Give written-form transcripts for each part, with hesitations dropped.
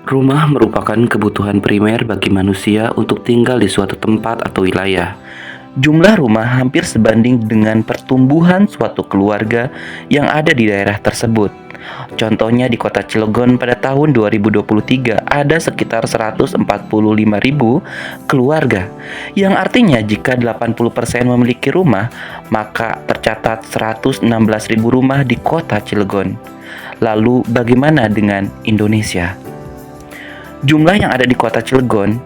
Rumah merupakan kebutuhan primer bagi manusia untuk tinggal di suatu tempat atau wilayah. Jumlah rumah hampir sebanding dengan pertumbuhan suatu keluarga yang ada di daerah tersebut. Contohnya di kota Cilegon pada tahun 2023 ada sekitar 145.000 keluarga, yang artinya jika 80% memiliki rumah, maka tercatat 116.000 rumah di kota Cilegon. Lalu bagaimana dengan Indonesia? Jumlah yang ada di kota Cilegon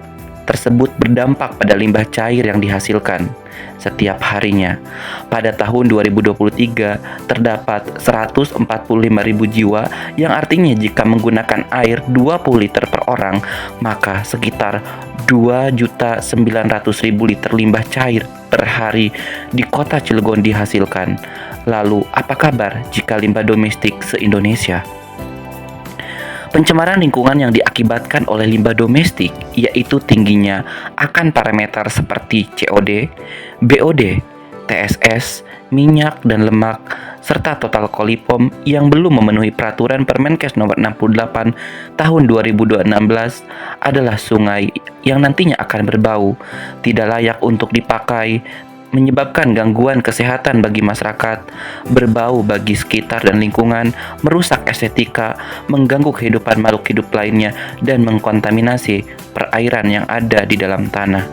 tersebut berdampak pada limbah cair yang dihasilkan setiap harinya. Pada tahun 2023 terdapat 145.000 jiwa, yang artinya jika menggunakan air 20 liter per orang, maka sekitar 2.900.000 liter limbah cair per hari di kota Cilegon dihasilkan. Lalu apa kabar jika limbah domestik se-Indonesia? Pencemaran lingkungan yang diakibatkan oleh limbah domestik yaitu tingginya akan parameter seperti COD, BOD, TSS, minyak dan lemak, serta total kolipom yang belum memenuhi peraturan Permenkes nomor 68 tahun 2016 adalah sungai yang nantinya akan berbau, tidak layak untuk dipakai, menyebabkan gangguan kesehatan bagi masyarakat, berbau bagi sekitar dan lingkungan, merusak estetika, mengganggu kehidupan makhluk hidup lainnya, dan mengkontaminasi perairan yang ada di dalam tanah.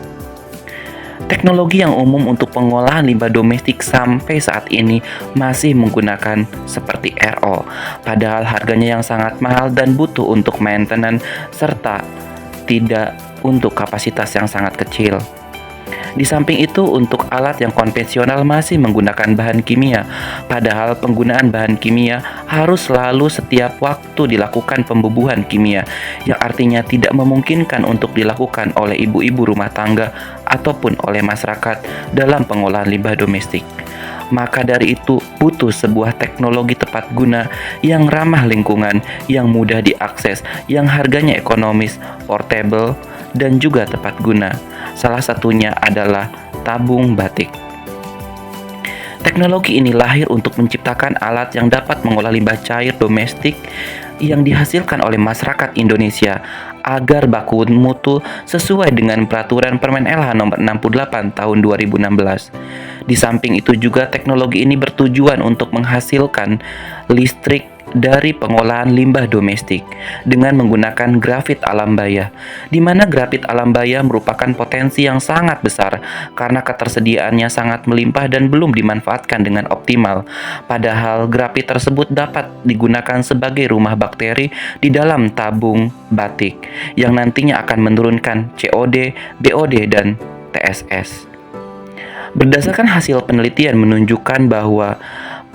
Teknologi yang umum untuk pengolahan limbah domestik sampai saat ini masih menggunakan seperti RO, padahal harganya yang sangat mahal dan butuh untuk maintenance serta tidak untuk kapasitas yang sangat kecil. Di samping itu, untuk alat yang konvensional masih menggunakan bahan kimia, padahal penggunaan bahan kimia harus selalu setiap waktu dilakukan pembubuhan kimia, yang artinya tidak memungkinkan untuk dilakukan oleh ibu-ibu rumah tangga ataupun oleh masyarakat dalam pengolahan limbah domestik. Maka dari itu butuh sebuah teknologi tepat guna yang ramah lingkungan, yang mudah diakses, yang harganya ekonomis, portable, dan juga tepat guna. Salah satunya adalah tabung batik. Teknologi ini lahir untuk menciptakan alat yang dapat mengolah limbah cair domestik yang dihasilkan oleh masyarakat Indonesia agar baku mutu sesuai dengan peraturan Permen LH nomor 68 tahun 2016. Di samping itu juga teknologi ini bertujuan untuk menghasilkan listrik dari pengolahan limbah domestik dengan menggunakan grafit alam baya, di mana grafit alam baya merupakan potensi yang sangat besar karena ketersediaannya sangat melimpah dan belum dimanfaatkan dengan optimal. Padahal grafit tersebut dapat digunakan sebagai rumah bakteri di dalam tabung batik yang nantinya akan menurunkan COD, BOD, dan TSS. Berdasarkan hasil penelitian menunjukkan bahwa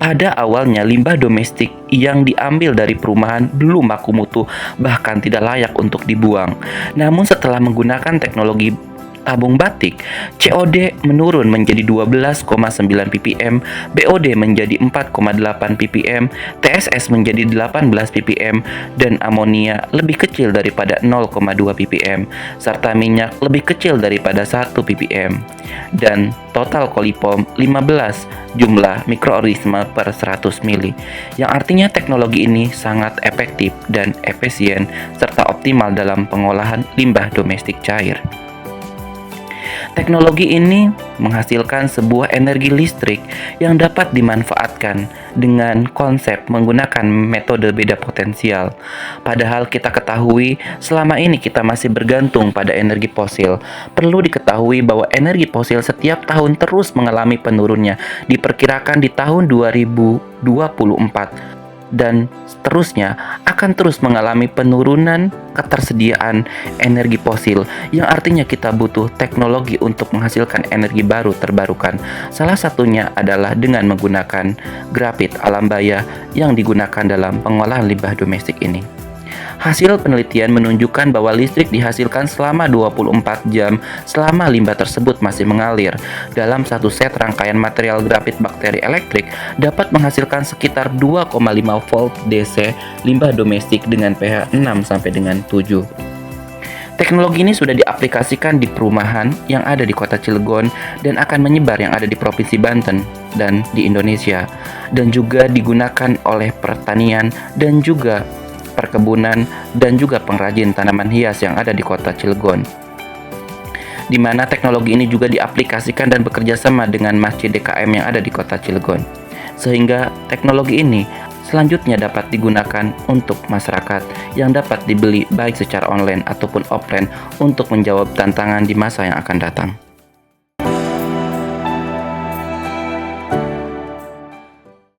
pada awalnya limbah domestik yang diambil dari perumahan belum baku mutu, bahkan tidak layak untuk dibuang. Namun setelah menggunakan teknologi tabung batik, COD menurun menjadi 12,9 ppm, BOD menjadi 4,8 ppm, TSS menjadi 18 ppm, dan amonia lebih kecil daripada 0,2 ppm, serta minyak lebih kecil daripada 1 ppm, dan total kolipom 15 jumlah mikroorganisme per 100 mili, yang artinya teknologi ini sangat efektif dan efisien serta optimal dalam pengolahan limbah domestik cair. Teknologi ini menghasilkan sebuah energi listrik yang dapat dimanfaatkan dengan konsep menggunakan metode beda potensial. Padahal kita ketahui selama ini kita masih bergantung pada energi fosil. Perlu diketahui bahwa energi fosil setiap tahun terus mengalami penurunnya. Diperkirakan di tahun 2024 dan seterusnya akan terus mengalami penurunan ketersediaan energi fosil, yang artinya kita butuh teknologi untuk menghasilkan energi baru terbarukan. Salah satunya adalah dengan menggunakan grafit alam baya yang digunakan dalam pengolahan limbah domestik ini. Hasil penelitian menunjukkan bahwa listrik dihasilkan selama 24 jam selama limbah tersebut masih mengalir. Dalam satu set rangkaian material grafit bakteri elektrik dapat menghasilkan sekitar 2,5 volt DC limbah domestik dengan pH 6 sampai dengan 7. Teknologi ini sudah diaplikasikan di perumahan yang ada di kota Cilegon dan akan menyebar yang ada di Provinsi Banten dan di Indonesia, dan juga digunakan oleh pertanian dan juga perkebunan, dan juga pengrajin tanaman hias yang ada di kota Cilegon, di mana teknologi ini juga diaplikasikan dan bekerja sama dengan Masjid DKM yang ada di kota Cilegon, sehingga teknologi ini selanjutnya dapat digunakan untuk masyarakat yang dapat dibeli baik secara online ataupun offline untuk menjawab tantangan di masa yang akan datang.